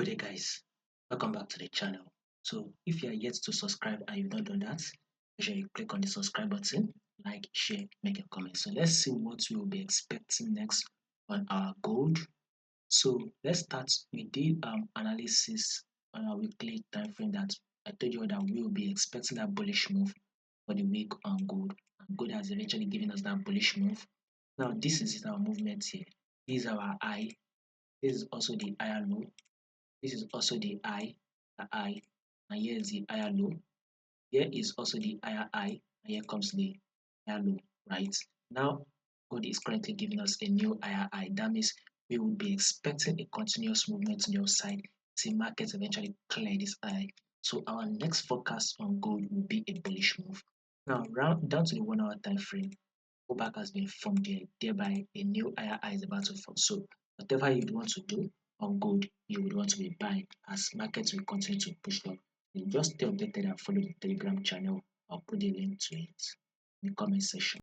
Good day guys, welcome back to the channel. So if you are yet to subscribe and you've not done that, make sure you click on the subscribe button, like, share, make a comment. So let's see what we will be expecting next on our gold. So let's start. We did analysis on our weekly time frame that I told you that we will be expecting that bullish move for the week on gold. And gold has eventually given us that bullish move. Now this is our movement here. This is our high. This is also the higher low. This is also the high, and here is the higher low. Here is also the higher high, and here comes the higher low, right? Now, gold is currently giving us a new higher high. That means we will be expecting a continuous movement to the upside till markets eventually clear this high. So our next forecast on gold will be a bullish move. Now, round down to the 1 hour time frame, pullback has been formed here, thereby a new higher high is about to form. So whatever you want to do on gold, you would want to be buying as markets will continue to push up. You just stay updated and follow the Telegram channel. I'll put the link to it in the comment section.